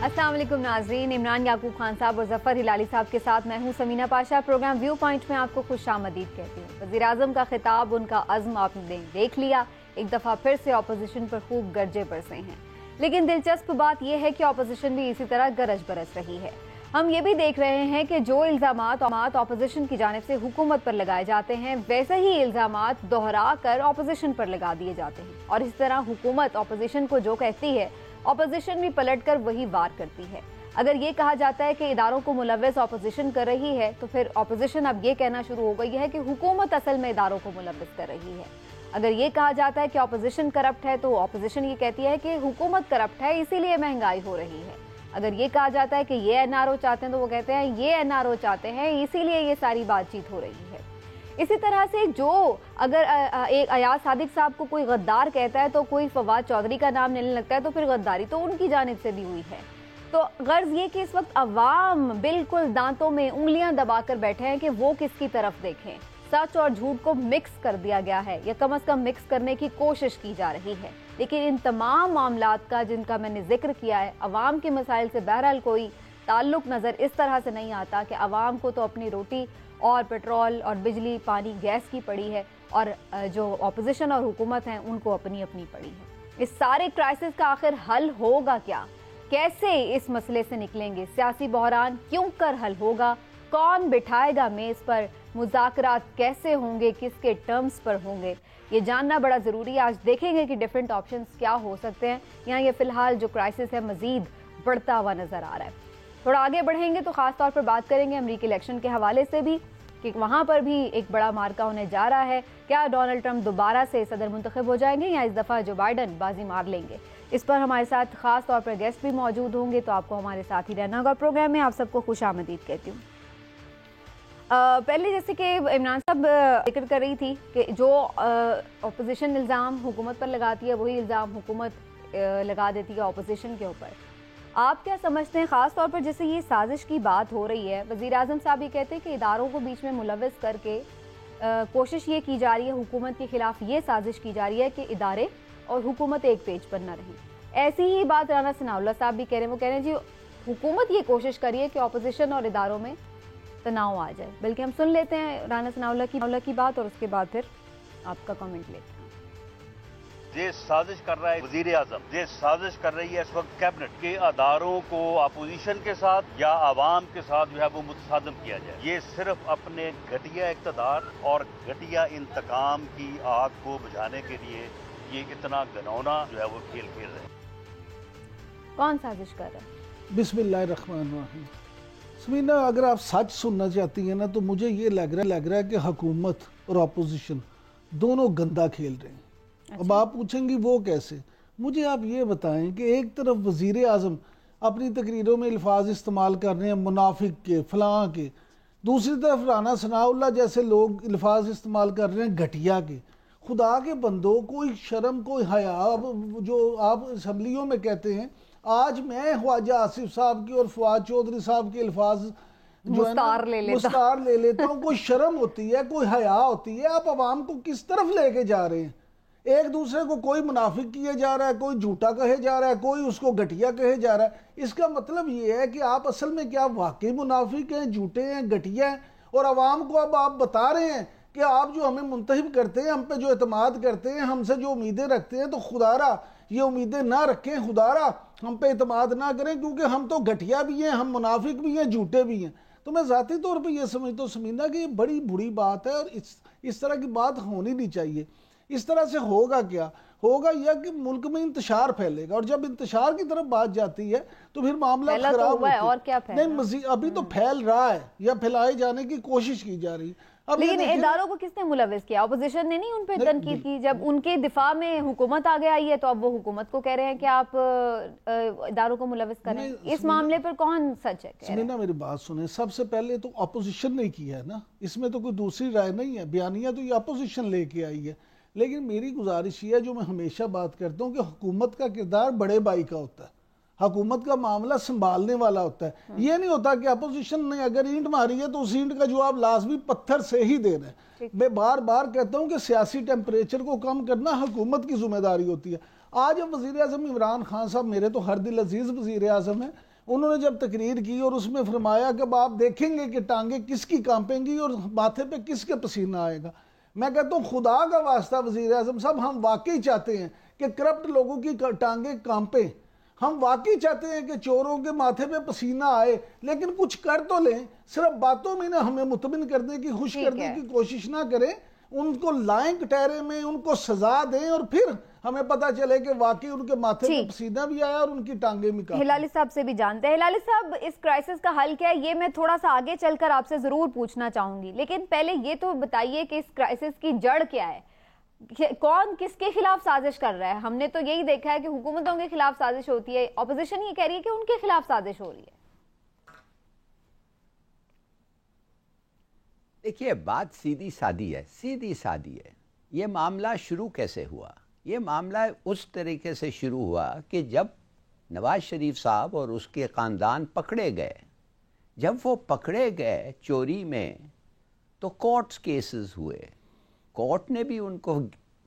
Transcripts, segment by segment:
अस्सलाम वालेकुम नाज़रीन, इमरान याकूब खान साहब और जफ़र हिलाली साहब के साथ मैं हूं Sameena Pasha. Programme view point में आपको खुशामदीद कहती हूँ। वज़ीर-ए-आज़म का खिताब, उनका अज़्म आपने देख लिया। एक दफ़ा फिर से अपोजिशन पर खूब गरजे बरसे हैं, लेकिन दिलचस्प बात यह है कि अपोजिशन भी इसी तरह गरज बरस रही है। हम ये भी देख रहे हैं कि जो इल्ज़ामात अपोजिशन की जानिब से हुकूमत पर लगाए जाते हैं, वैसे ही इल्ज़ामात दोहरा कर अपोजिशन पर लगा दिए जाते हैं, और इस तरह हुकूमत अपोजिशन को जो कहती है, अपोजिशन भी पलट कर वही वार करती है। अगर ये कहा जाता है कि इदारों को मुलव्वस अपोजिशन कर रही है, तो फिर अपोजिशन अब ये कहना शुरू हो गई है कि हुकूमत असल में इदारों को मुलव्वस कर रही है। अगर ये कहा जाता है कि अपोजिशन करप्ट है, तो अपोजिशन ये कहती है कि हुकूमत करप्ट है, इसीलिए महंगाई हो रही है। अगर ये कहा जाता है कि ये एनआरओ चाहते हैं, तो वो कहते हैं ये एनआरओ चाहते हैं, इसीलिए ये सारी बातचीत हो रही है। इसी तरह से जो अगर एक अयाज सादिक साहब को कोई गद्दार कहता है, तो कोई फवाद चौधरी का नाम लेने लगता है, तो फिर गद्दारी तो उनकी जानिब से भी हुई है। तो गर्ज ये कि इस वक्त अवाम बिल्कुल दांतों में उंगलियां दबाकर बैठे हैं कि वो किसकी तरफ देखें। सच और झूठ को मिक्स कर दिया गया है, या कम से कम मिक्स करने की कोशिश की जा रही है। लेकिन इन तमाम मामलात का जिनका मैंने जिक्र किया है, अवाम के मसाइल से बहरहाल कोई ताल्लुक नज़र इस तरह से नहीं आता कि अवाम को तो अपनी रोटी और पेट्रोल और बिजली, पानी, गैस की पड़ी है, और जो अपोजिशन और हुकूमत हैं उनको अपनी अपनी पड़ी है। इस सारे क्राइसिस का आखिर हल होगा क्या? कैसे इस मसले से निकलेंगे? सियासी बहरान क्यों कर हल होगा? कौन बिठाएगा मेज़ पर? मुज़ाकरात कैसे होंगे? किसके टर्म्स पर होंगे? ये जानना बड़ा ज़रूरी है। आज देखेंगे कि डिफरेंट ऑप्शंस क्या हो सकते हैं। यहाँ ये फ़िलहाल जो क्राइसिस है मज़ीद बढ़ता हुआ नज़र आ रहा है। थोड़ा आगे बढ़ेंगे तो ख़ास तौर पर बात करेंगे अमेरिकी इलेक्शन के हवाले से भी, कि वहाँ पर भी एक बड़ा मार्का होने जा रहा है। क्या डोनाल्ड ट्रंप दोबारा से सदर मुंतखब हो जाएंगे, या इस दफ़ा जो बाइडन बाजी मार लेंगे? इस पर हमारे साथ ख़ास तौर पर गेस्ट भी मौजूद होंगे, तो आपको हमारे साथ ही रहना होगा। प्रोग्राम में आप सबको खुशामदीद कहती हूँ। पहले जैसे कि इमरान साहब जिक्र कर रही थी कि जो अपोजिशन इल्ज़ाम हुकूमत पर लगाती है, वही इल्ज़ाम हुकूमत लगा देती है अपोजिशन के ऊपर। आप क्या समझते हैं, ख़ास तौर पर जैसे ये साजिश की बात हो रही है? वज़ीर-ए-आज़म साहब ये कहते हैं कि इदारों को बीच में मुलव्वस करके कोशिश ये की जा रही है, हुकूमत के खिलाफ ये साजिश की जा रही है कि इदारे और हुकूमत एक पेज पर न रहें। ऐसी ही बात राना सनाउल्लाह साहब भी कह रहे हैं। वो कह रहे हैं जी हुकूमत ये कोशिश करी है कि अपोजिशन और इदारों में तनाव आ जाए। बल्कि हम सुन लेते हैं राना सनाउल्लाह की बात, और उसके बाद फिर आपका कमेंट लेते हैं। ये साजिश कर रहा है वजीर आजम, ये साजिश कर रही है इस वक्त कैबिनेट के अदारों को अपोजिशन के साथ या आवाम के साथ जो है वो मुतसादम किया जाए। ये सिर्फ अपने घटिया इक़्तिदार और घटिया इंतकाम की आग को बुझाने के लिए ये इतना घिनौना जो है वो खेल खेल रहे हैं। कौन साजिश कर रहा है? बिस्मिल्लाहिर्रहमानिर्रहीम। समीना, अगर आप सच सुनना चाहती हैं ना, तो मुझे ये लग रहा है कि हुकूमत और अपोजिशन दोनों गंदा खेल रहे हैं। अच्छा। अब आप पूछेंगी वो कैसे? मुझे आप ये बताएं कि एक तरफ वज़ीर आज़म अपनी तकरीरों में अल्फाज इस्तेमाल कर रहे हैं मुनाफिक के, फलां के, दूसरी तरफ राना सनाउल्लाह जैसे लोग अल्फाज इस्तेमाल कर रहे हैं घटिया के। खुदा के बंदो, कोई शर्म, कोई हया। जो आप असम्बलियों में कहते हैं, आज मैं ख्वाजा आसिफ साहब की और फवाद चौधरी साहब के अल्फाज जो है मुस्तार ले लेता हूँ। कोई शर्म होती है, कोई हया होती है? आप आवाम को किस तरफ लेके जा रहे हैं? एक दूसरे को कोई मुनाफिक किया जा रहा है, कोई झूठा कहे जा रहा है, कोई उसको घटिया कहे जा रहा है। इसका मतलब ये है कि आप असल में क्या वाकई मुनाफिक हैं, झूठे हैं, घटिया हैं? और आवाम को अब आप बता रहे हैं कि आप जो हमें मुंतखब करते हैं, हम पे जो एतमाद करते हैं, हमसे जो उम्मीदें रखते हैं, तो खुदारा ये उम्मीदें ना रखें, खुदारा हम पे एतमाद ना करें, क्योंकि हम तो घटिया भी हैं, हम मुनाफिक भी हैं, झूठे भी हैं। तो मैं ज़ाती तौर पर यह समझता हूँ समीना कि ये बड़ी बुरी बात है, और इस तरह की बात होनी नहीं चाहिए। इस तरह से होगा क्या? होगा यह कि मुल्क में इंतशार फैलेगा, और जब इंतशार की तरफ बात जाती है तो फिर मामला खराब होता है। और क्या नहीं, मजीद अभी तो फैल रहा है या फैलाए जाने की कोशिश की जा रही है। लेकिन इदारों को किसने मुलव्वस किया? अपोजिशन ने नहीं उन पर तनकीद की? जब उनके दिफा में हुकूमत आगे आई है, तो अब वो हुकूमत को कह रहे हैं कि आप इदारों को मुलव्वस करें। इस मामले पर कौन सच है? समीना, मेरी बात सुने। सबसे पहले तो अपोजिशन ने किया है ना, इसमें तो कोई दूसरी राय नहीं है। बयानिया तो ये अपोजिशन लेके आई है। लेकिन मेरी गुजारिश ये है, जो मैं हमेशा बात करता हूँ, कि हुकूमत का किरदार बड़े भाई का होता है। हुकूमत का मामला संभालने वाला होता है। ये नहीं होता कि अपोजिशन ने अगर ईंट मारी है तो उस ईंट का जवाब लाजमी पत्थर से ही देना है। मैं बार बार कहता हूँ कि सियासी टेम्परेचर को कम करना हुकूमत की जिम्मेदारी होती है। आज अब वज़ीर-ए-आज़म इमरान खान साहब मेरे तो हर दिल अजीज वज़ीर-ए-आज़म है, उन्होंने जब तकरीर की और उसमें फरमाया कि अब आप देखेंगे कि टांगे किसकी कांपेंगी और माथे पे किसके पसीना आएगा। मैं कहता हूँ खुदा का वास्ता वज़ीर आज़म साहब, हम वाकई चाहते हैं कि करप्ट लोगों की टांगे कांपे, हम वाकई चाहते हैं कि चोरों के माथे पे पसीना आए, लेकिन कुछ कर तो लें। सिर्फ बातों में ना हमें मुतमिन करने की, खुश करने की कोशिश ना करें, उनको लाएं कटहरे में, उनको सजा दें और फिर हमें पता चले कि वाकई उनके माथे पे पसीना भी आया और उनकी टांगे भी काटी। हिलाली साहब से भी जानते हैं। हिलाली साहब, इस क्राइसिस का हल क्या है, ये मैं थोड़ा सा आगे चलकर आपसे जरूर पूछना चाहूंगी, लेकिन पहले ये तो बताइए कि इस क्राइसिस की जड़ क्या है, कौन किसके खिलाफ साजिश कर रहा है। हमने तो यही देखा है कि हुकूमतों के खिलाफ साजिश होती है, ऑपोजिशन ये कह रही है कि उनके खिलाफ साजिश हो रही है। देखिए, बात सीधी सादी है, सीधी सादी है। ये मामला शुरू कैसे हुआ? ये मामला उस तरीके से शुरू हुआ कि जब नवाज शरीफ साहब और उसके ख़ानदान पकड़े गए, जब वो पकड़े गए चोरी में, तो कोर्ट्स केसेस हुए। कोर्ट ने भी उनको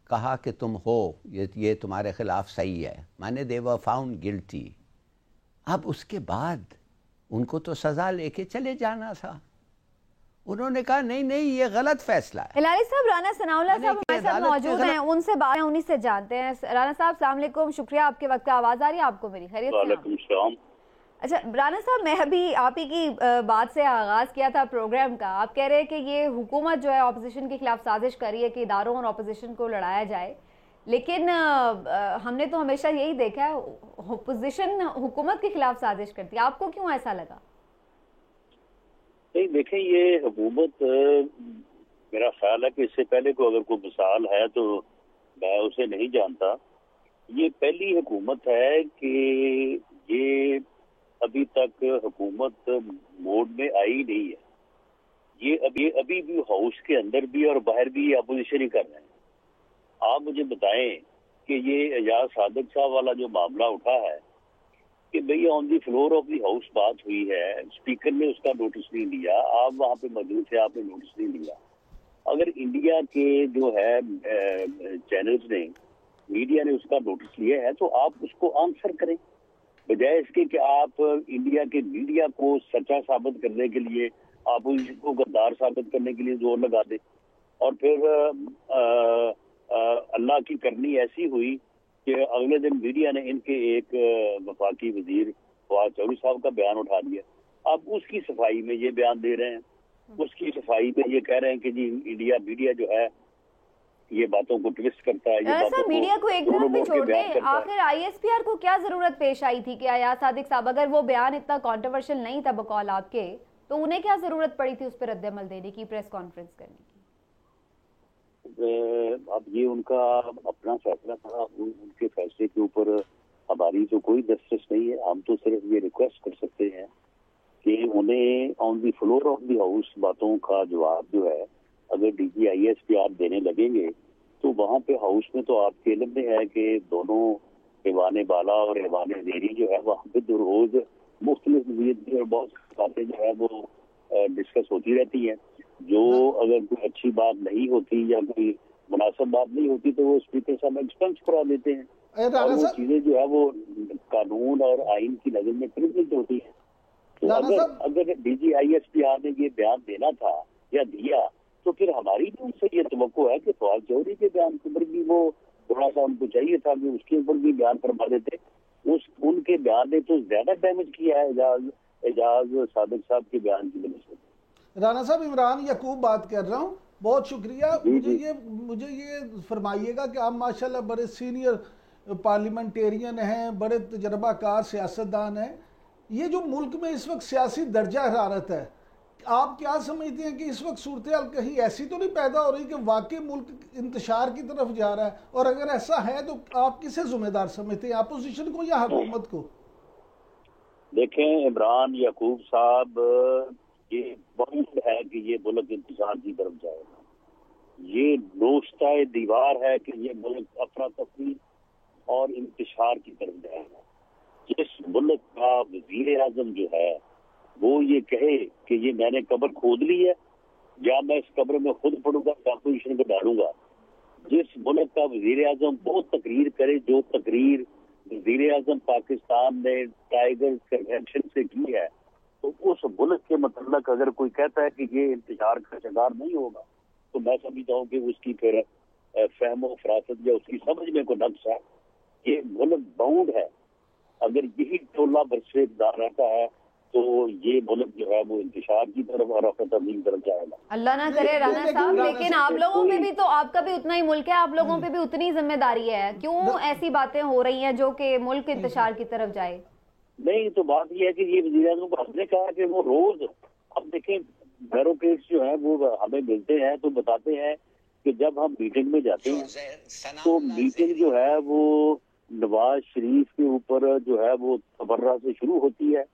कहा कि तुम हो, ये तुम्हारे खिलाफ सही है, माने दे वर फाउंड गिल्टी। अब उसके बाद उनको तो सज़ा लेके चले जाना था, उन्होंने कहा नहीं नहीं ये गलत फैसला है। हिलाली साहब, राना सनाउल्लाह साहब हमारे साथ मौजूद हैं, उनसे बात है, उन्हीं से जानते हैं। राना साहब अस्सलाम वालेकुम, शुक्रिया आपके वक्त का। आवाज़ आ रही है आपको मेरी? खैरियत से? वालेकुम सलाम। अच्छा राना साहब, मैं अभी आप ही की बात से आगाज़ किया था प्रोग्राम का। आप कह रहे हैं कि ये हुकूमत जो है ऑपोजिशन के खिलाफ साजिश कर रही है कि इदारों और ऑपोजिशन को लड़ाया जाए, लेकिन हमने तो हमेशा यही देखा है ऑपोजिशन हुकूमत के खिलाफ साजिश करती है। आपको क्यों ऐसा लगा? नहीं देखें, ये हुकूमत, मेरा ख्याल है कि इससे पहले को अगर कोई मिसाल है तो मैं उसे नहीं जानता। ये पहली हुकूमत है कि ये अभी तक हुकूमत मोड में आई नहीं है। ये अभी भी हाउस के अंदर भी और बाहर भी अपोजिशन ही कर रहे हैं। आप मुझे बताएं कि ये एजाज सादिक साहब वाला जो मामला उठा है कि भाई on the floor of the house बात हुई है, स्पीकर ने उसका नोटिस नहीं लिया, आप वहां पे मौजूद थे, आपने नोटिस नहीं लिया। अगर इंडिया के जो है चैनल्स ने, मीडिया ने उसका नोटिस लिया है तो आप उसको आंसर करें, बजाय इसके कि आप इंडिया के मीडिया को सच्चा साबित करने के लिए, अपोजिशन को गद्दार साबित करने के लिए जोर लगा दें। और फिर अल्लाह की करनी ऐसी हुई कि अगले दिन मीडिया ने इनके एक वफाकी वजीर फवाद चौधरी साहब का बयान उठा लिया। अब उसकी सफाई में ये बयान दे रहे हैं, उसकी सफाई में ये कह रहे हैं कि जी इंडिया मीडिया जो है ये बातों को ट्विस्ट करता है, ये बातों मीडिया को एक तरफ भी छोड़ दें। आखिर आईएसपीआर को क्या जरूरत पेश आई थी कि अयाज सादिक साहब, अगर वो बयान इतना कंट्रोवर्शियल नहीं था बकौल आपके, तो उन्हें क्या जरूरत पड़ी थी उस पर रद्द-ए-अमल देने की, प्रेस कॉन्फ्रेंस करने की? अब ये उनका अपना फैसला था, उनके फैसले के ऊपर हमारी तो कोई दस्तरस नहीं है। हम तो सिर्फ ये रिक्वेस्ट कर सकते हैं कि उन्हें on the floor of the house बातों का जवाब जो है अगर डीजी आईएसपीआर देने लगेंगे तो वहाँ पे हाउस में तो आपके इल्म में है कि दोनों ऐवान बाला और ऐवान ज़ेरी जो है वहाँ पे तो रोज मुख्तलिफ नज़रिए और बहुत बातें जो है वो डिस्कस होती रहती हैं। जो अगर कोई अच्छी बात नहीं होती या कोई मुनासिब बात नहीं होती तो वो स्पीकर साहब एक्सपेंस करा देते हैं और वो चीजें जो है वो कानून और आइन की नजर में प्रिविलेज होती है। तो अगर डीजी आईएसपीआर ने ये बयान देना था या दिया तो फिर हमारी भी उनसे ये तवक्को है कि फवाद चौधरी के बयान के ऊपर भी वो थोड़ा सा उनको चाहिए था कि उसके ऊपर भी बयान फरमा देते। उनके बयान ने तो ज्यादा डैमेज किया है एजाज सादिक साहब के बयान की वजह से। राना साहब, इमरान याकूब बात कर रहा हूँ, बहुत शुक्रिया। मुझे ये फरमाइएगा कि आप माशाल्लाह बड़े सीनियर पार्लियामेंटेरियन हैं, बड़े तजर्बाकार सियासतदान हैं। ये जो मुल्क में इस वक्त सियासी दर्जा हरारत है, आप क्या समझते हैं कि इस वक्त सूरत हाल कहीं ऐसी तो नहीं पैदा हो रही कि वाकई मुल्क इंतशार की तरफ जा रहा है? और अगर ऐसा है तो आप किसे जिम्मेदार समझते हैं, अपोजिशन को या हुकूमत को? देखें इमरान याकूब साहब, ये बहुत है कि ये मुल्क इंतजार की तरफ जाएगा। ये नोश्ता दीवार है कि ये मुल्क अफरा तफरी और इंतशार की तरफ जाएगा। जिस मुल्क का वजीर आजम जो है वो ये कहे कि ये मैंने कब्र खोद ली है या मैं इस कब्र में खुद पड़ूंगा, अपोजिशन को डालूंगा, जिस मुल्क का वजीर आजम वो तकरीर करे जो तकरीर वजीर आजम पाकिस्तान ने टाइगर कन्वेंशन से की है, तो उस मुल्क के मतलब अगर कोई कहता है कि ये इंतजार का शिकार नहीं होगा, तो मैं समझता हूँ कि उसकी फिर फहमो फरासत या उसकी समझ में कोई नक्स है। ये मुल्क बाउंड है, अगर यही टोला बरसे इक़्तिदार रहता है तो ये मुल्क जो है वो इंतशार की तरफ और अफरा-तफरी की तरफ जाएगा। अल्लाह ना करे राना साहब, लेकिन आप लोगों पे भी तो, आपका भी उतना ही मुल्क है, आप लोगों पे भी उतनी जिम्मेदारी है। क्यों ऐसी बातें हो रही हैं जो कि मुल्क इंतशार की तरफ जाए? नहीं, तो बात ये है कि ये वज़ीर-ए-आज़म को हमने कहा कि वो रोज, अब देखें ब्यूरोक्रेट्स जो है वो हमें मिलते हैं तो बताते हैं कि जब हम मीटिंग में जाते हैं तो मीटिंग जो है वो नवाज शरीफ के ऊपर जो है वो तबर्रा से शुरू होती है,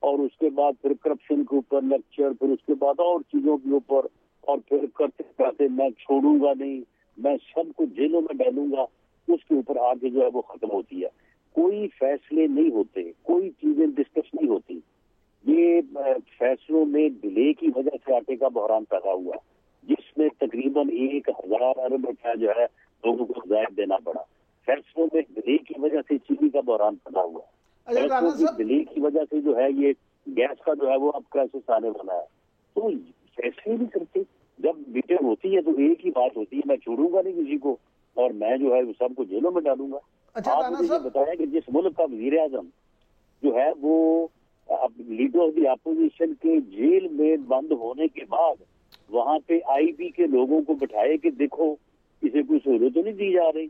और उसके बाद फिर करप्शन के ऊपर लेक्चर, फिर उसके बाद और चीजों के ऊपर, और फिर करते करते मैं छोड़ूंगा नहीं, मैं सबको जेलों में डालूंगा, उसके ऊपर आगे जो है वो खत्म होती है। कोई फैसले नहीं होते, कोई चीजें डिस्कस नहीं होती। ये फैसलों में डिले की वजह से आटे का बहरान पैदा हुआ, जिसमें तकरीबन 1000 अरब रुपया जो है लोगों को जायद देना पड़ा। फैसलों में डिले की वजह से चीनी का बहरान पैदा हुआ। दिल्ली की वजह से जो है ये गैस का जो है वो अब क्राइसिस आने वाला है। तो फैसले नहीं करते, जब मीटिंग होती है तो एक ही बात होती है, मैं छोड़ूंगा नहीं किसी को और मैं जो है सबको जेलों में डालूंगा। आप मुझे बताया कि जिस मुल्क का वजीर आजम जो है वो लीडर ऑफ द अपोजिशन के जेल में बंद होने के बाद वहां पे आईबी के लोगों को बिठाए कि देखो इसे कोई सहूलत तो नहीं दी जा रही,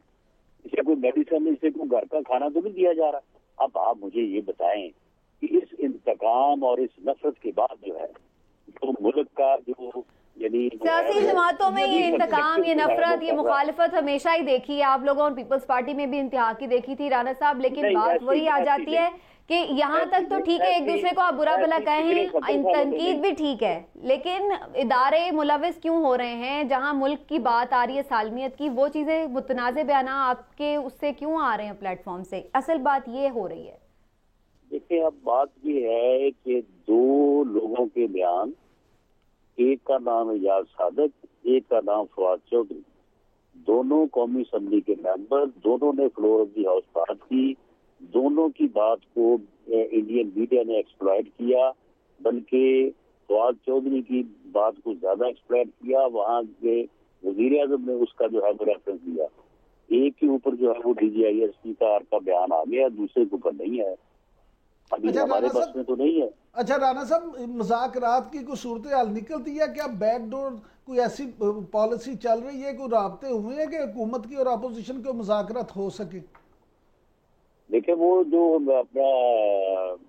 इसे कोई मेडिसिन, इसे कोई घर का खाना तो नहीं दिया जा रहा। अब आप मुझे ये बताएं कि इस इंतकाम और इस नफरत के बाद जो है तो मुल्क का जो यानी सियासी जमातों में ये इंतकाम, ये नफरत, ये मुखालिफत हमेशा ही देखी है। आप लोगों और पीपल्स पार्टी में भी इंतहा की देखी थी राना साहब, लेकिन बात वही आ जाती है कि यहाँ तक तो ठीक है, एक दूसरे को आप बुरा भला कहें, तनकीद भी ठीक है, लेकिन इदारे मुलविस क्यों हो रहे हैं? जहाँ मुल्क की बात आ रही है, सालमियत की, वो चीजें मुतनाज़े बयान आपके उससे क्यों आ रहे हैं प्लेटफॉर्म से? असल बात ये हो रही है। देखिए, अब बात ये है कि दो लोगों के बयान, एक का नाम एजाज सादक, एक का नाम फवाद चौधरी, दोनों कौमी असम्बली के मेंबर, दोनों ने फ्लोर ऑफ द हाउस बात की, दोनों की बात को इंडियन मीडिया ने एक्सप्लॉइट किया, बल्कि फवाद चौधरी की बात को ज्यादा एक्सप्लॉइट किया। वहाँ के वजीर आजम ने उसका जो है वो रेफरेंस दिया। एक के ऊपर जो है वो DGISP का बयान आ गया, दूसरे के ऊपर नहीं है। अभी हमारे पास में तो नहीं है। अच्छा राना साहब, मुज़ाकरात की कोई सूरत हाल निकलती है क्या? बैकडोर कोई ऐसी पॉलिसी चल रही है, कोई राब्ते हुए हैं कि हुकूमत की और अपोजिशन के मुज़ाकरात हो सके? देखिए, वो जो अपना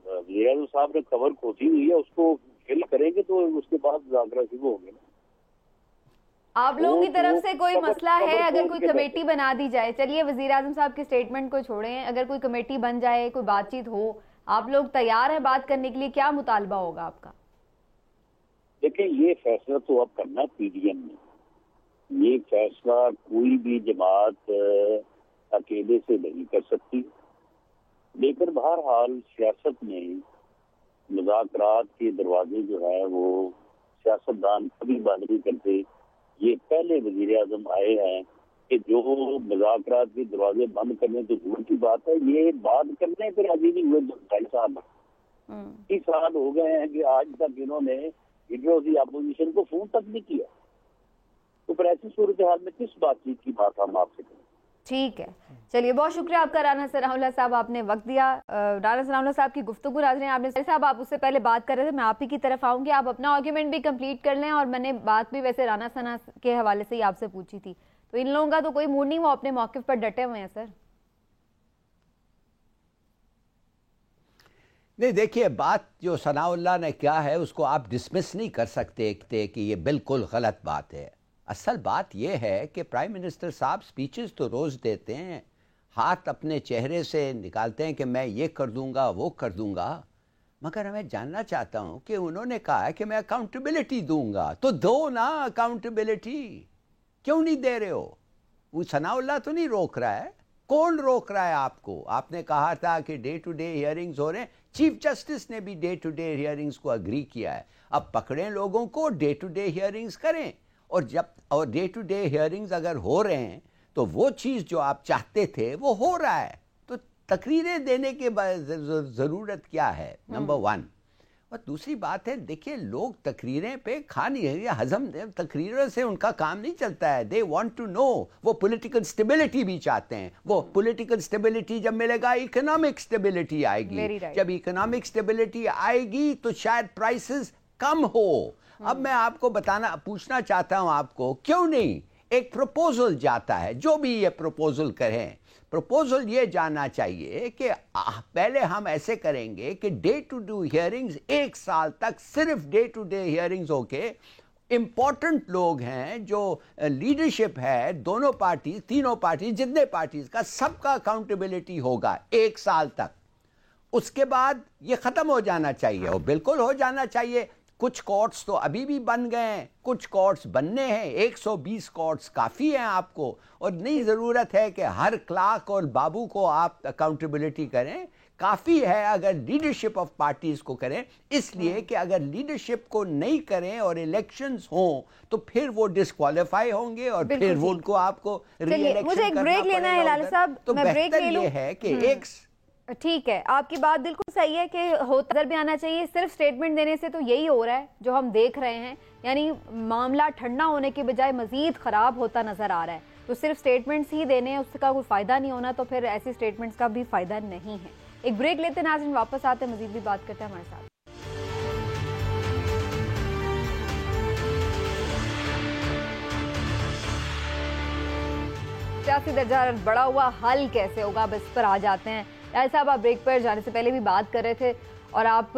वज़ीर साहब ने खबर खोजी हुई है उसको फिल करेंगे तो उसके बाद मुज़ाकरात शुरू होंगे ना। आप लोगों की तरफ से कोई मसला है अगर कोई कमेटी बना दी जाए? चलिए वज़ीर आज़म साहब के स्टेटमेंट को छोड़ें, अगर कोई कमेटी बन जाए, कोई बातचीत हो, आप लोग तैयार हैं बात करने के लिए? क्या मुतालबा होगा आपका? देखिए, ये फैसला तो अब करना PDM ने, ये फैसला कोई भी जमात अकेले से नहीं कर सकती। लेकिन बहरहाल सियासत में मुज़ाकरात के दरवाजे जो है वो सियासतदान कभी बंद नहीं करते। ये पहले वज़ीर आज़म आए हैं कि जो मुज़ाकरात के दरवाजे बंद करने तो दूर की बात है, ये बात करने पर राजी नहीं हुए। 2.5 साल 30 साल हो गए हैं कि आज तक इन्होंने लीडर ऑफ द अपोजिशन को फोन तक नहीं किया। तो फिर ऐसी सूरत हाल में किस बातचीत की बात हम आपसे करें? ठीक है, चलिए बहुत शुक्रिया आपका राना सनाउल्लाह साहब, आपने वक्त दिया। राना सनाउल्लाह साहब की गुफ्तगू नाज़रीन आपने साहब, आप उससे पहले बात कर रहे थे, मैं आप ही की तरफ आऊंगी, आप अपना आर्ग्यूमेंट भी कंप्लीट कर लें। और मैंने बात भी वैसे राना सना के हवाले से ही आपसे पूछी थी, तो इन लोगों का तो कोई मूड नहीं, वो अपने मौक़िफ़ पर डटे हुए हैं। सर नहीं, देखिए, बात जो सनाउल्लाह ने क्या है उसको आप डिसमिस नहीं कर सकते कि ये बिल्कुल गलत बात है। असल बात यह है कि प्राइम मिनिस्टर साहब स्पीचेस तो रोज़ देते हैं, हाथ अपने चेहरे से निकालते हैं कि मैं ये कर दूंगा, वो कर दूंगा, मगर मैं जानना चाहता हूं कि उन्होंने कहा है कि मैं अकाउंटेबिलिटी दूंगा, तो दो ना अकाउंटेबिलिटी। क्यों नहीं दे रहे हो? वो सनाउल्लाह तो नहीं रोक रहा है, कौन रोक रहा है आपको? आपने कहा था कि डे टू डे हियरिंग्स हो रहे हैं, चीफ जस्टिस ने भी डे टू डे हियरिंग्स को अग्री किया है। अब पकड़ें लोगों को, डे टू डे हियरिंग्स करें, और डे टू डे हियरिंग्स अगर हो रहे हैं तो वो चीज़ जो आप चाहते थे वो हो रहा है, तो तकरीरें देने के ज़रूरत क्या है, नंबर वन। और दूसरी बात है, देखिए लोग तकरीरें पे खा नहीं है, हजम तकरीरों से उनका काम नहीं चलता है। दे वांट टू नो, वो पॉलिटिकल स्टेबिलिटी भी चाहते हैं। वो पॉलिटिकल स्टेबिलिटी जब मिलेगा, इकोनॉमिक स्टेबिलिटी आएगी। जब इकोनॉमिक स्टेबिलिटी आएगी तो शायद प्राइसेस कम हो। अब मैं आपको पूछना चाहता हूं आपको, क्यों नहीं एक प्रपोजल जाता है, जो भी ये प्रपोजल करें, प्रपोजल ये जानना चाहिए कि पहले हम ऐसे करेंगे कि डे टू डे हियरिंग्स, 1 साल तक सिर्फ डे टू डे हियरिंग्स होके इंपॉर्टेंट लोग हैं, जो लीडरशिप है दोनों पार्टी, तीनों पार्टी, जितने पार्टीज का, सबका अकाउंटेबिलिटी होगा 1 साल तक। उसके बाद ये खत्म हो जाना चाहिए, और बिल्कुल हो जाना चाहिए। कुछ कोर्ट्स तो अभी भी बन गए हैं, कुछ कोर्ट्स बनने हैं, 120 कोर्ट्स काफ़ी हैं आपको, और नहीं ज़रूरत है कि हर क्लार्क और बाबू को आप अकाउंटेबिलिटी करें। काफ़ी है अगर लीडरशिप ऑफ पार्टीज़ को करें, इसलिए कि अगर लीडरशिप को नहीं करें और इलेक्शंस हों तो फिर वो डिस्क्वालीफाई होंगे, और फिर वो उनको आपको री-इलेक्शन मुझे एक ब्रेक लेना है लाल साहब, तो मैं ब्रेक ले लूं। ये है कि एक ठीक है, आपकी बात बिल्कुल सही है कि होता भी आना चाहिए। सिर्फ स्टेटमेंट देने से तो यही हो रहा है जो हम देख रहे हैं, यानी मामला ठंडा होने के बजाय मजीद खराब होता नजर आ रहा है। तो सिर्फ स्टेटमेंट्स ही देने उसका कोई फायदा नहीं होना, तो फिर ऐसी स्टेटमेंट्स का भी फायदा नहीं है। एक ब्रेक लेते नाज़रीन, वापस आते मजीद भी बात करते हैं हमारे साथ। सियासी दर्जा बढ़ा हुआ हल कैसे होगा, अब इस पर आ जाते हैं। यार साहब, आप ब्रेक पर जाने से पहले भी बात कर रहे थे, और आप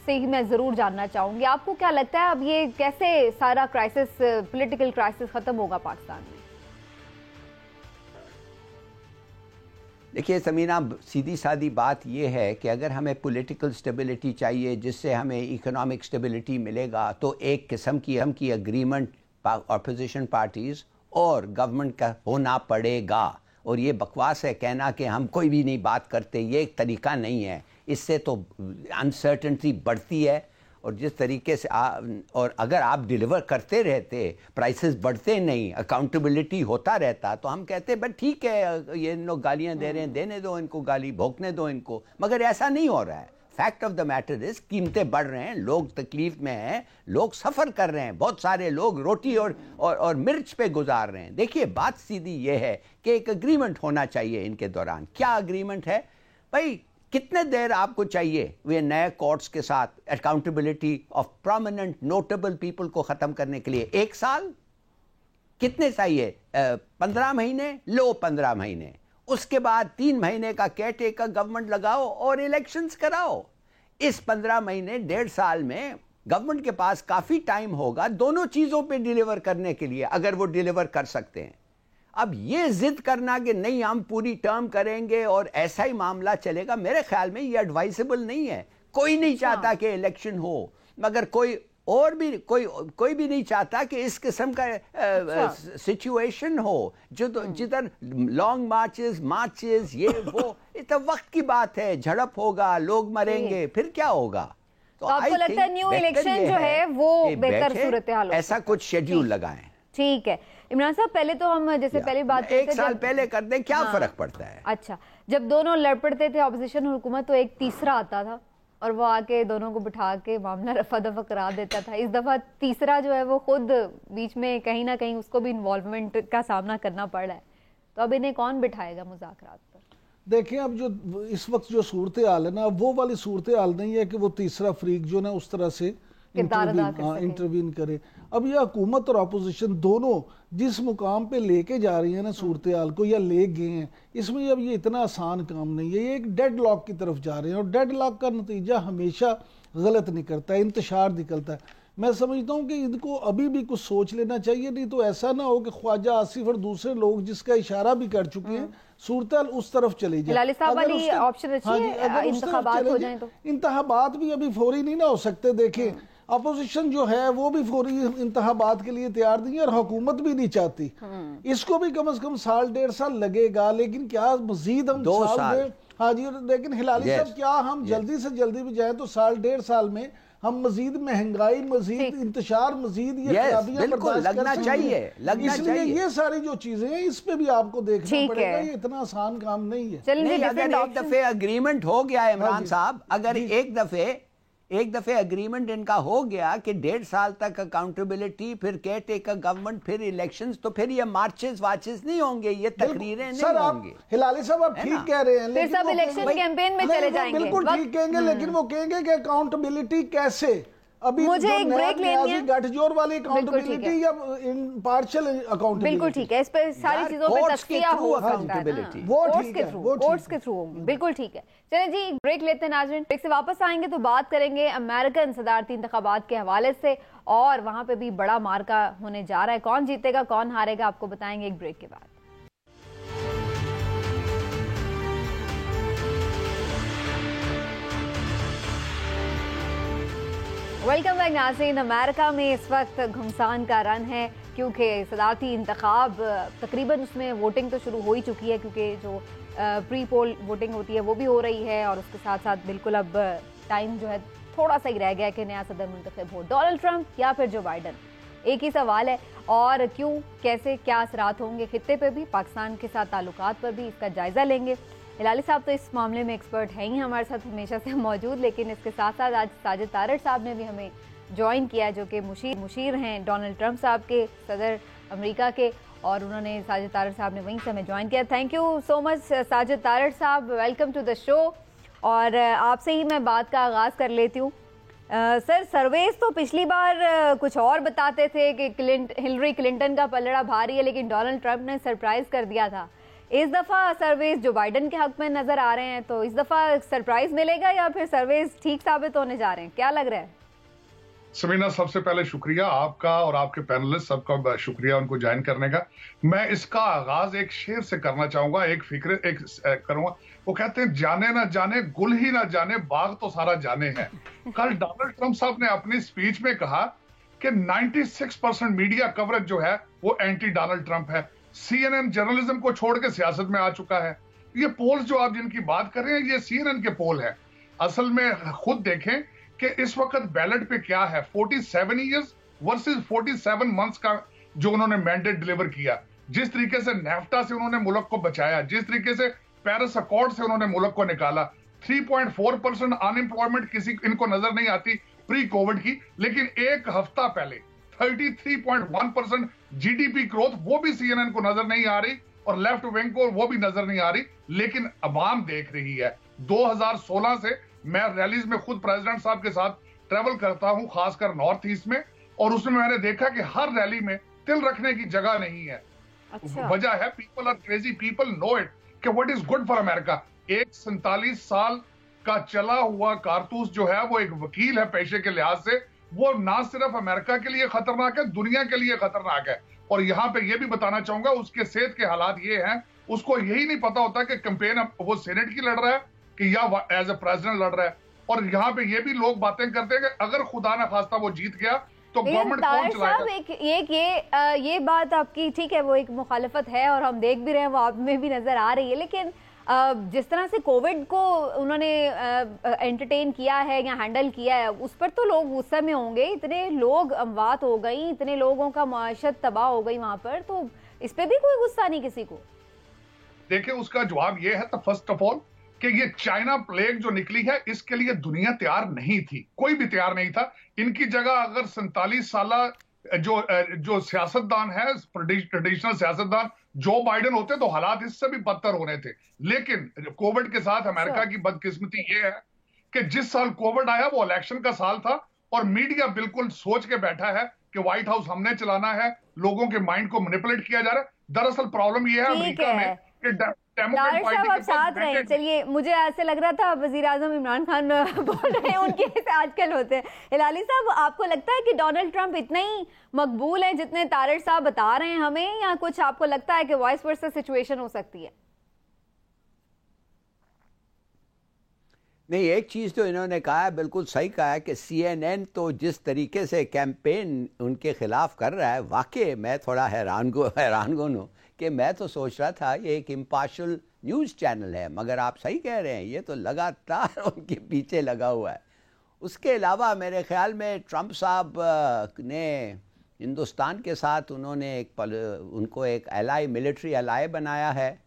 से ही मैं ज़रूर जानना चाहूँगी, आपको क्या लगता है अब ये कैसे सारा क्राइसिस, पॉलिटिकल क्राइसिस ख़त्म होगा पाकिस्तान में? देखिए समीना, सीधी सादी बात यह है कि अगर हमें पॉलिटिकल स्टेबिलिटी चाहिए, जिससे हमें इकोनॉमिक स्टेबिलिटी मिलेगा, तो एक किस्म की एग्रीमेंट अपोजिशन पार्टीज़ और गवर्नमेंट का होना पड़ेगा। और ये बकवास है कहना कि हम कोई भी नहीं बात करते, ये एक तरीका नहीं है। इससे तो अनसर्टेनिटी बढ़ती है, और जिस तरीके से और अगर आप डिलीवर करते रहते, प्राइसेस बढ़ते नहीं, अकाउंटेबिलिटी होता रहता, तो हम कहते बस ठीक है, ये लोग गालियां दे रहे हैं, देने दो इनको गाली, भोंकने दो इनको। मगर ऐसा नहीं हो रहा है। Fact of the matter is, कीमतें बढ़ रहे हैं, लोग तकलीफ में हैं, लोग सफ़र कर रहे हैं, बहुत सारे लोग रोटी और मिर्च पे गुजार रहे हैं। देखिए बात सीधी ये है कि एक अग्रीमेंट होना चाहिए इनके दौरान। क्या अग्रीमेंट है भाई? कितने देर आपको चाहिए वे नए कोर्ट्स के साथ accountability of prominent notable people को ख़त्म करने के लिए? 1 साल? कितने चाहिए? 15 महीने? लो 15 महीने। उसके बाद 3 महीने का केयरटेकर गवर्नमेंट लगाओ और इलेक्शंस कराओ। इस 15 महीने 1.5 साल में गवर्नमेंट के पास काफ़ी टाइम होगा दोनों चीज़ों पे डिलीवर करने के लिए, अगर वो डिलीवर कर सकते हैं। अब ये जिद करना कि नहीं हम पूरी टर्म करेंगे और ऐसा ही मामला चलेगा, मेरे ख्याल में ये एडवाइसेबल नहीं है। कोई नहीं चाहता कि इलेक्शन हो, मगर कोई भी नहीं चाहता कि इस किस्म का सिचुएशन हो जिधर लॉन्ग मार्चेस ये वो। इतना वक्त की बात है, झड़प होगा, लोग मरेंगे, फिर क्या होगा? तो आपको लगता है न्यू इलेक्शन जो है वो बेहतर सूरत हाल, ऐसा कुछ शेड्यूल लगाएं। ठीक है इमरान साहब, पहले तो हम जैसे पहले बात 1 साल पहले कर दें, क्या फर्क पड़ता है? अच्छा, जब दोनों लड़ पड़ते थे ऑपोजिशन और हुकूमत, तो एक तीसरा आता था और वो आके दोनों को बिठा के मामला रफा दफा करा देता था। इस दफा तीसरा जो है वो खुद बीच में कहीं ना कहीं उसको भी इन्वॉल्वमेंट का सामना करना पड़ रहा है। तो अब इन्हें कौन बिठाएगा मुज़ाकरात पर? देखिए, अब जो इस वक्त जो सूरत हाल है ना, वो वाली सूरत हाल नहीं है कि वो तीसरा फ्रीक जो ना उस तरह से इंटरवीन करे। अब ये हुकूमत और अपोजिशन दोनों जिस मुकाम पे लेके जा रही है ना सूरत हाल को, या ले गए हैं, इसमें अब ये इतना आसान काम नहीं है। ये एक डेड लॉक की तरफ जा रहे हैं, और डेड लॉक का नतीजा हमेशा गलत निकलता है, इंतशार निकलता है। मैं समझता हूँ कि इनको अभी भी कुछ सोच लेना चाहिए, नहीं तो ऐसा ना हो कि ख्वाजा आसिफ और दूसरे लोग जिसका इशारा भी कर चुके हैं, सूरत हाल उस तरफ चली जाए। इंतखाबात भी अभी फौरी नहीं ना हो सकते। देखें, अपोजिशन जो है वो भी फौरी इंतखाबात के लिए तैयार नहीं है, और हुकूमत भी नहीं चाहती। इसको भी कम से कम 1.5 साल लगेगा, लेकिन क्या मजीद हम 2 साल? हाँ जी, लेकिन हिलाली साहब, क्या हम जल्दी से जल्दी भी जाए तो 1.5 साल में हम मजीद महंगाई, मजीद इंतशार, मजीद ये खराबियां बिल्कुल लगना चाहिए, लगना इसलिए चाहिए। ये सारी जो चीजें हैं इस पे भी आपको देखना पड़ेगा, ये इतना आसान काम नहीं है। नहीं, अगर एक दफे अग्रीमेंट हो गया है इमरान साहब, अगर एक दफे एग्रीमेंट इनका हो गया कि 1.5 साल तक अकाउंटेबिलिटी, फिर केयर टेकर गवर्नमेंट, फिर इलेक्शंस, तो फिर ये मार्चेस वाचेस नहीं होंगे, ये तकरीरें नहीं होंगी। हिलाली साहब आप ठीक कह रहे हैं, फिर सब इलेक्शन कैंपेन में चले जाएंगे। बिल्कुल ठीक कहेंगे, लेकिन वो कहेंगे कि अकाउंटेबिलिटी कैसे? अभी मुझे एक ब्रेक लेनी है, गठजोड़ वाली अकाउंटेबिलिटी या पार्शियल अकाउंटेबिलिटी, बिल्कुल ठीक है। इस पे सारी चीजों पे तस्किया हो अकाउंटेबिलिटी कोर्ट्स के थ्रू होगी, बिल्कुल ठीक है। चलिए जी ब्रेक लेते हैं नाज़रीन, ब्रेक से वापस आएंगे तो बात करेंगे अमेरिकन सदारती इंतखाबात के हवाले से, और वहां पे भी बड़ा मार्का होने जा रहा है। कौन जीतेगा कौन हारेगा आपको बताएंगे एक ब्रेक के बाद। वेलकम बैक नाज़रीन। अमेरिका में इस वक्त घुमसान का रन है, क्योंकि सदारती इंतखाब तकरीबन उसमें वोटिंग तो शुरू हो ही चुकी है, क्योंकि जो प्री पोल वोटिंग होती है वो भी हो रही है, और उसके साथ साथ बिल्कुल अब टाइम जो है थोड़ा सा ही रह गया कि नया सदर मुंतखब हो, डोनाल्ड ट्रंप या फिर जो बाइडन। एक ही सवाल है, और क्यों, कैसे, क्या असरात होंगे खित्ते पे भी, पाकिस्तान के साथ ताल्लुकात पर भी, इसका जायज़ा लेंगे। हिलाली साहब तो इस मामले में एक्सपर्ट हैं ही हमारे साथ हमेशा से मौजूद, लेकिन इसके साथ साथ आज साजिद तारड़ साहब ने भी हमें ज्वाइन किया, जो कि मुशीर हैं डोनाल्ड ट्रंप साहब के, सदर अमेरिका के, और उन्होंने साजिद तारड़ साहब ने वहीं से हमें ज्वाइन किया। Thank you so much Sajid Tarar साहब, वेलकम टू द शो। और आपसे ही मैं बात का आगाज़ कर लेती हूँ। सर, सर्वेस तो पिछली बार कुछ और बताते थे कि हिलरी क्लिंटन का पलड़ा भारी है, लेकिन डोनाल्ड ट्रंप ने सरप्राइज कर दिया था। इस दफ़ा सर्वेस जो बाइडन के हक में नज़र आ रहे हैं, तो इस दफ़ा सरप्राइज मिलेगा या फिर सर्वेस ठीक साबित होने जा रहे हैं, क्या लग रहा है? समीना, सबसे पहले शुक्रिया आपका और आपके पैनलिस्ट सबका शुक्रिया उनको ज्वाइन करने का। मैं इसका आगाज एक शेर से करना चाहूंगा, एक करूंगा। वो कहते हैं, जाने ना जाने गुल ही ना जाने बाग तो सारा जाने है। कल डोनाल्ड ट्रंप साहब ने अपनी स्पीच में कहा कि 96% मीडिया कवरेज जो है वो एंटी डोनाल्ड ट्रंप है। CNN जर्नलिज्म को छोड़ के सियासत में आ चुका है। ये पोल्स जो आप जिनकी बात कर रहे हैं, ये CNN के पोल है। असल में खुद देखें कि इस वक्त बैलेट पे क्या है, 47 ईयर्स वर्सेस 47 मंथ्स का जो उन्होंने मैंडेट डिलीवर किया। जिस तरीके से नेफ्टा से उन्होंने मुल्क को बचाया, जिस तरीके से पेरिस अकॉर्ड से उन्होंने मुल्क को निकाला, 3.4% अनएम्प्लॉयमेंट इनको नजर नहीं आती प्री कोविड की, लेकिन एक हफ्ता पहले 33.1% GDP ग्रोथ, वो भी CNN को नजर नहीं आ रही, और लेफ्ट विंग को वो भी नजर नहीं आ रही, लेकिन अवाम देख रही है। 2016 से मैं रैलीज में खुद प्रेसिडेंट साहब के साथ ट्रेवल करता हूं, खासकर नॉर्थ ईस्ट में, और उसमें मैंने देखा कि हर रैली में तिल रखने की जगह नहीं है। अच्छा। वजह है, people are crazy, people know it कि what is good for America. एक 47 साल का चला हुआ कारतूस जो है वो एक वकील है पेशे के लिहाज से, वो ना सिर्फ अमेरिका के लिए खतरनाक है, दुनिया के लिए खतरनाक है। और यहाँ पे ये भी बताना चाहूंगा, उसके सेहत के हालात ये हैं, उसको यही नहीं पता होता कि कैंपेन वो सेनेट की लड़ रहा है कि या एज ए प्रेसिडेंट लड़ रहा है। और यहाँ पे ये भी लोग बातें करते हैं कि अगर खुदा ना खास्ता वो जीत गया तो गवर्नमेंट कौन चलाएगा। ये बात आपकी ठीक है, वो एक मुखालफत है और हम देख भी रहे हैं, वो आप में भी नजर आ रही है, लेकिन जिस तरह से कोविड को उन्होंने एंटरटेन किया है या हैंडल किया है, उस पर तो लोग गुस्से में होंगे। इतने लोग अमवात हो गई, इतने लोगों का माशत तबाह हो गई वहां पर, तो इस पे भी कोई गुस्सा नहीं किसी को। देखिए, उसका जवाब ये है तो फर्स्ट ऑफ ऑल कि ये चाइना प्लेग जो निकली है, इसके लिए दुनिया तैयार नहीं थी, कोई भी तैयार नहीं था। इनकी जगह अगर 47 साल जो सियासतदान है, ट्रेडिशनल सियासतदान जो बाइडेन होते तो हालात इससे भी बदतर होने थे। लेकिन कोविड के साथ अमेरिका की बदकिस्मती ये है कि जिस साल कोविड आया वो इलेक्शन का साल था, और मीडिया बिल्कुल सोच के बैठा है कि व्हाइट हाउस हमने चलाना है, लोगों के माइंड को मैनिपुलेट किया जा रहा है। दरअसल प्रॉब्लम ये है अमेरिका में कि आप साथ रहे। चलिए, मुझे ऐसे लग रहा था वजीर आजम इमरान खान बोल रहे हैं, उनके ऐसे आजकल होते हैं। हिलाली साहब, आपको लगता है कि डोनाल्ड ट्रंप इतना ही मकबूल है जितने तारड़ साहब बता रहे हैं हमें, या कुछ आपको लगता है कि वाइस वर्सा सिचुएशन हो सकती है? नहीं, एक चीज़ तो इन्होंने कहा है, बिल्कुल सही कहा है कि CNN तो जिस तरीके से कैंपेन उनके खिलाफ कर रहा है, वाकई मैं थोड़ा हैरान हूँ कि मैं तो सोच रहा था ये एक इम्पार्शियल न्यूज़ चैनल है, मगर आप सही कह रहे हैं, ये तो लगातार उनके पीछे लगा हुआ है। उसके अलावा मेरे ख्याल में ट्रंप साहब ने हिंदुस्तान के साथ उन्होंने उनको एक एलाई, मिलिट्री एलाई बनाया है,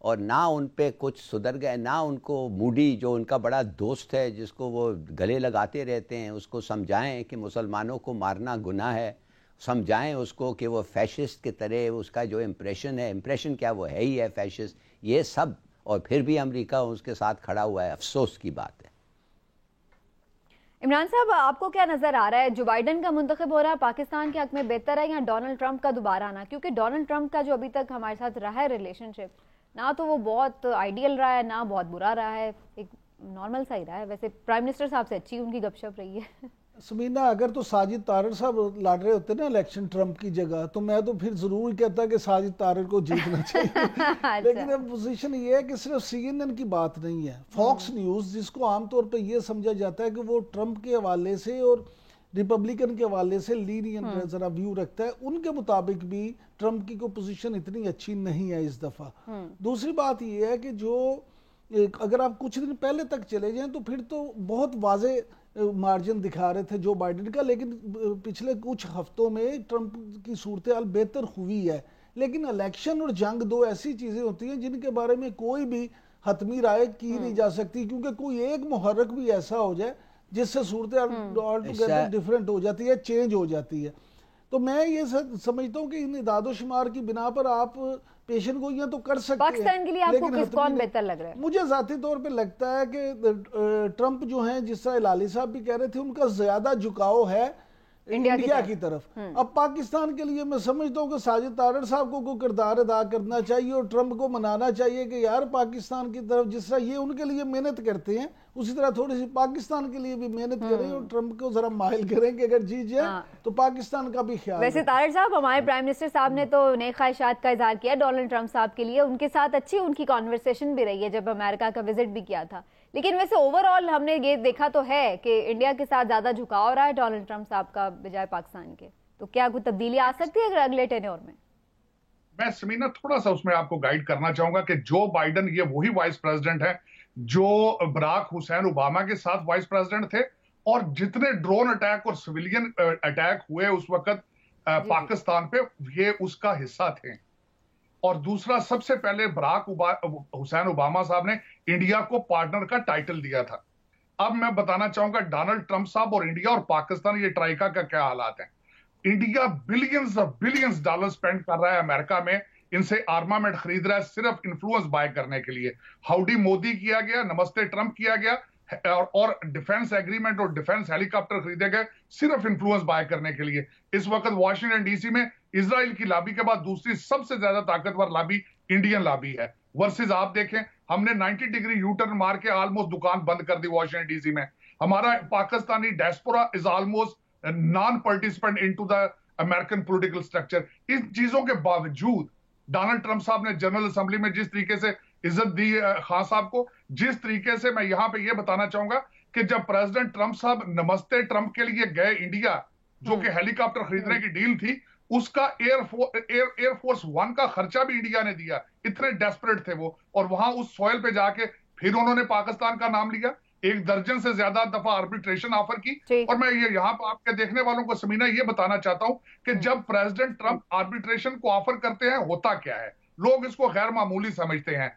और ना उन पे कुछ सुधर गए, ना उनको मूडी जो उनका बड़ा दोस्त है जिसको वो गले लगाते रहते हैं उसको समझाएं कि मुसलमानों को मारना गुनाह है, समझाएं उसको कि वो फैशिस्ट की तरह उसका जो इम्प्रेशन है, इम्प्रेशन क्या वो है ही है फैशिस्ट, ये सब, और फिर भी अमेरिका उसके साथ खड़ा हुआ है। अफसोस की बात है। इमरान साहब, आपको क्या नजर आ रहा है, जो बाइडन का मुंतखब हो रहा है पाकिस्तान के हक में बेहतर है या डोनाल्ड ट्रंप का दोबारा आना? क्योंकि डोनाल्ड ट्रंप का जो अभी तक हमारे साथ रहा है रिलेशनशिप, ना तो वो बहुत आइडियल रहा है ना बहुत बुरा रहा है, एक नॉर्मल सा ही रहा है। वैसे प्राइम मिनिस्टर साहब से अच्छी उनकी गपशप रही है। समीना, अगर तो साजिद तारर साहब लड़ रहे होते ना इलेक्शन ट्रंप की जगह, तो मैं तो फिर जरूर कहता कि साजिद तारर को जीतना चाहिए। अच्छा। लेकिन अब पोजीशन ये है कि सिर्फ CNN की बात नहीं है, फॉक्स न्यूज़ जिसको आमतौर पर यह समझा जाता है कि वो ट्रंप के हवाले से और रिपब्लिकन के हवाले से लीनियंट जरा व्यू रखता है, उनके मुताबिक भी ट्रंप की कोई पोजीशन इतनी अच्छी नहीं है इस दफा। दूसरी बात यह है कि जो अगर आप कुछ दिन पहले तक चले जाएं तो फिर तो बहुत वाजे मार्जिन दिखा रहे थे जो बाइडेन का, लेकिन पिछले कुछ हफ्तों में ट्रंप की सूरत हाल बेहतर हुई है। लेकिन इलेक्शन और जंग दो ऐसी चीजें होती हैं जिनके बारे में कोई भी हतमी राय की नहीं जा सकती, क्योंकि कोई एक मुहर्रक भी ऐसा हो जाए जिससे सूरत ऑल टुगेदर डिफरेंट हो जाती है, चेंज हो जाती है। तो मैं ये समझता हूँ कि इन इदादोशुमार की बिना पर आप पेशन गोइयां तो कर सकते हैं। पाकिस्तान के लिए आपको कौन बेहतर लग रहा है? मुझे जाती तौर पे लगता है कि ट्रंप जो हैं, जिस तरह लाली साहब भी कह रहे थे, उनका ज्यादा झुकाव है इंडिया की तरफ। अब पाकिस्तान के लिए मैं समझता हूँ कि साजिद तारर साहब को कोई किरदार अदा करना चाहिए और ट्रंप को मनाना चाहिए कि यार पाकिस्तान की तरफ जिस तरह ये उनके लिए मेहनत करते हैं उसी तरह थोड़ी सी पाकिस्तान के लिए भी मेहनत करें और ट्रंप को जरा माहिल करें कि अगर जीत जाए तो पाकिस्तान का भी ख्याल। वैसे तारर साहब, हमारे प्राइम मिनिस्टर साहब ने तो नए ख्वाहिशात का इजहार किया डोनाल्ड ट्रंप साहब के लिए, उनके साथ अच्छी उनकी कॉन्वर्सेशन भी रही है जब अमेरिका का विजिट भी किया था। लेकिन वैसे ओवरऑल हमने ये देखा तो है कि इंडिया के साथ ज्यादा झुकाव रहा है डोनाल्ड ट्रंप साहब का बजाय पाकिस्तान के। तो क्या कोई तब्दीली आ सकती है अगले टेन्योर में? मैं समीना थोड़ा सा उसमें आपको गाइड करना चाहूंगा कि जो बाइडन ये वही वाइस प्रेसिडेंट है जो बराक हुसैन ओबामा के साथ वाइस प्रेसिडेंट थे, और जितने ड्रोन अटैक और सिविलियन अटैक हुए उस वक्त पाकिस्तान पे, ये उसका हिस्सा थे। और दूसरा, सबसे पहले बराक हुसैन ओबामा साहब ने इंडिया को पार्टनर का टाइटल दिया था। अब मैं बताना चाहूंगा डोनाल्ड ट्रंप साहब और इंडिया और पाकिस्तान, ये ट्राइका का क्या हालात है। इंडिया बिलियंस डॉलर स्पेंड कर रहा है अमेरिका में, इनसे आर्मामेंट खरीद रहा है सिर्फ इन्फ्लुएंस बाय करने के लिए। हाउडी मोदी किया गया, नमस्ते ट्रंप किया गया, और डिफेंस एग्रीमेंट और डिफेंस हेलीकॉप्टर खरीदे गए सिर्फ इन्फ्लुएंस बाय करने के लिए। इस वक्त वॉशिंगटन डीसी में इजराइल की लॉबी के बाद दूसरी सबसे ज्यादा ताकतवर लॉबी इंडियन लॉबी है। वर्सेस आप देखें, हमने 90 डिग्री यू टर्न मार के ऑलमोस्ट दुकान बंद कर दी वॉशिंगटन डीसी में। हमारा Pakistani diaspora is almost non participant into the American political structure. इन चीजों के बावजूद डोनाल्ड ट्रंप साहब ने जनरल असेंबली में जिस तरीके से इज्जत दी खान साहब को, जिस तरीके से, मैं यहां पे ये बताना चाहूंगा कि जब प्रेसिडेंट ट्रंप साहब नमस्ते ट्रंप के लिए गए इंडिया, जो कि हेलीकॉप्टर खरीदने की डील थी, उसका एयरफोर्स 1 का खर्चा भी इंडिया ने दिया। इतने डेस्परेट थे वो, और वहां उस सॉइल पे जाके फिर उन्होंने पाकिस्तान का नाम लिया, 1 दर्जन से ज्यादा दफा आर्बिट्रेशन ऑफर की। और मैं ये यहाँ पे आपके देखने वालों को समीना ये बताना चाहता हूं कि जब प्रेसिडेंट ट्रंप आर्बिट्रेशन को ऑफर करते हैं, होता क्या है, लोग इसको गैर मामूली समझते हैं,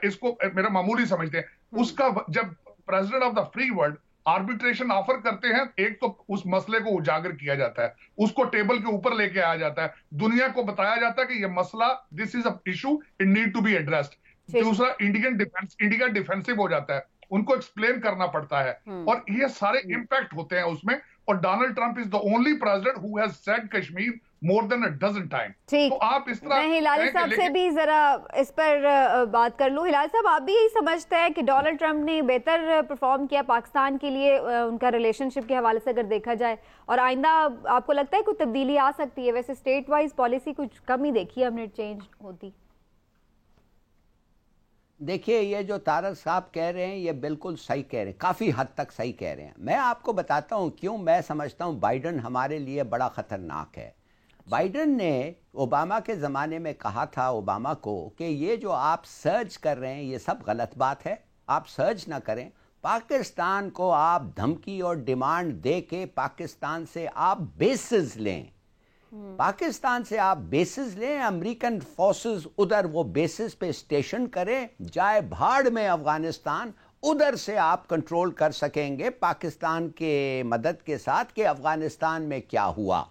इसको मेरा मामूली समझते हैं। उसका जब president of the free world arbitration offer करते हैं, एक तो उस मसले को उजागर किया जाता है, उसको टेबल के ऊपर लेके आया जाता है, दुनिया को बताया जाता है कि ये मसला, this is a issue, it need to be addressed. दूसरा, इंडिया डिफेंसिव हो जाता है, उनको एक्सप्लेन करना पड़ता है, और ये सारे इंपैक्ट होते हैं उसमें। और Donald Trump is the only president who has said Kashmir more than a dozen time. तो आप इस तरह, मैं हिलाल साहब से भी जरा इस पर बात कर लूं। हिलाल साहब, आप भी यही समझते हैं कि डोनाल्ड ट्रंप ने बेहतर परफॉर्म किया पाकिस्तान के लिए, उनका रिलेशनशिप के हवाले से अगर देखा जाए, और आइंदा आपको लगता है कोई तब्दीली आ सकती है? वैसे स्टेट वाइज पॉलिसी कुछ कम ही देखी है हमने चेंज होती। देखिए, ये जो तारक साहब कह रहे हैं ये बिल्कुल सही कह रहे हैं, काफ़ी हद तक सही कह रहे हैं। मैं आपको बताता हूँ क्यों मैं समझता हूँ बाइडन हमारे लिए बड़ा ख़तरनाक है। बाइडन ने ओबामा के ज़माने में कहा था ओबामा को कि ये जो आप सर्च कर रहे हैं ये सब गलत बात है, आप सर्च ना करें, पाकिस्तान को आप धमकी और डिमांड दे के पाकिस्तान से आप बेसिस लें, पाकिस्तान से आप बेसिस लें, अमेरिकन फोर्सेस उधर वो बेसिस पे स्टेशन करें, जाए भाड़ में अफगानिस्तान, उधर से आप कंट्रोल कर सकेंगे पाकिस्तान के मदद के साथ कि अफगानिस्तान में क्या हुआ।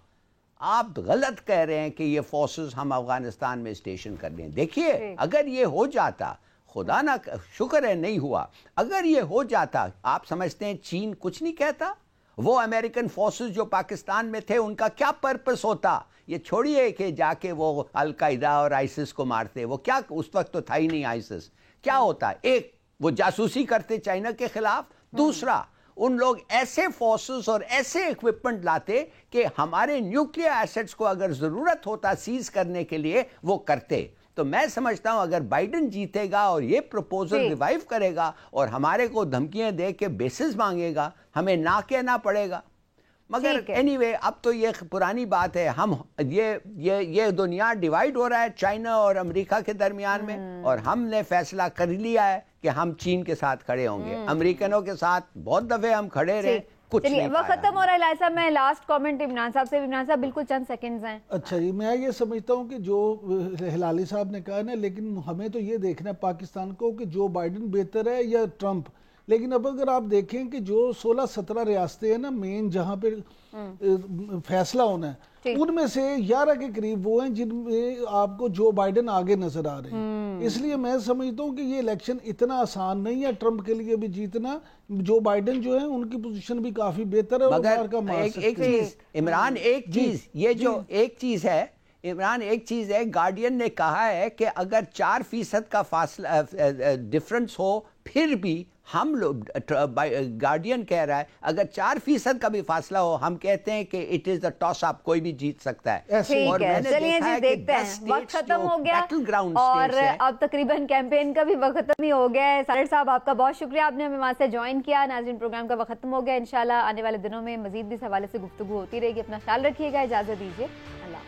आप गलत कह रहे हैं कि ये फोर्सेस हम अफगानिस्तान में स्टेशन कर लें। देखिए अगर ये हो जाता, खुदा ना शुक्र है नहीं हुआ, अगर ये हो जाता, आप समझते हैं चीन कुछ नहीं कहता? वो अमेरिकन फोर्सेस जो पाकिस्तान में थे उनका क्या पर्पस होता? ये छोड़िए कि जाके वो अल-कायदा और आइसिस को मारते, वो क्या उस वक्त तो था ही नहीं आइसिस। क्या होता? एक वो जासूसी करते चाइना के खिलाफ, दूसरा उन लोग ऐसे फोर्सेस और ऐसे इक्विपमेंट लाते कि हमारे न्यूक्लियर एसेट्स को अगर जरूरत होता सीज करने के लिए वो करते। तो मैं समझता हूं अगर बाइडेन जीतेगा और ये प्रपोजल रिवाइव करेगा और हमारे को धमकियां दे के बेसिस मांगेगा, हमें ना कहना पड़ेगा। मगर एनीवे अब तो ये पुरानी बात है, हम ये दुनिया डिवाइड हो रहा है चाइना और अमेरिका के दरमियान में, और हमने फैसला कर लिया है कि हम चीन के साथ खड़े होंगे। अमेरिकनों के साथ बहुत दफे हम खड़े रहे, कुछ नहीं वो खत्म हो रहा है। लाल साहब मैं लास्ट कमेंट इमरान साहब से, इमरान साहब बिल्कुल चंद सेकंड्स हैं। अच्छा जी, मैं ये समझता हूँ कि जो हिलाली साहब ने कहा ना, लेकिन हमें तो ये देखना है पाकिस्तान को कि जो बाइडेन बेहतर है या ट्रंप। लेकिन अब अगर आप देखें कि जो 16-17 रियासतें हैं ना मेन जहाँ पे फैसला होना है, उनमें से 11 के करीब वो हैं जिनमें आपको जो बाइडेन आगे नजर आ रहे हैं। इसलिए मैं समझता हूँ कि ये इलेक्शन इतना आसान नहीं है ट्रंप के लिए भी जीतना। जो बाइडेन जो है उनकी पोजीशन भी काफी बेहतर है। मगर एक चीज इमरान, एक चीज ये जो एक चीज है इमरान, एक चीज है, गार्डियन ने कहा है कि अगर 4% का फासला डिफरेंस हो फिर भी हम लोग, गार्डियन कह रहा है अगर 4% का भी फासला हो, हम कहते हैं कि it is the toss up, कोई भी जीत सकता है। और चलिए जी देखते हैं, वक्त खत्म हो गया और अब तकरीबन कैंपेन का भी वक्त खत्म ही हो गया है। सारिर साहब आपका बहुत शुक्रिया, आपने हमें वहाँ से ज्वाइन किया। नाज़रीन प्रोग्राम का वक्त खत्म हो गया, इंशाल्लाह आने वाले दिनों में मजीद भी इस हवाले से गुफ्तगू होती रहेगी। अपना ख्याल रखिएगा, इजाजत दीजिए, अल्लाह।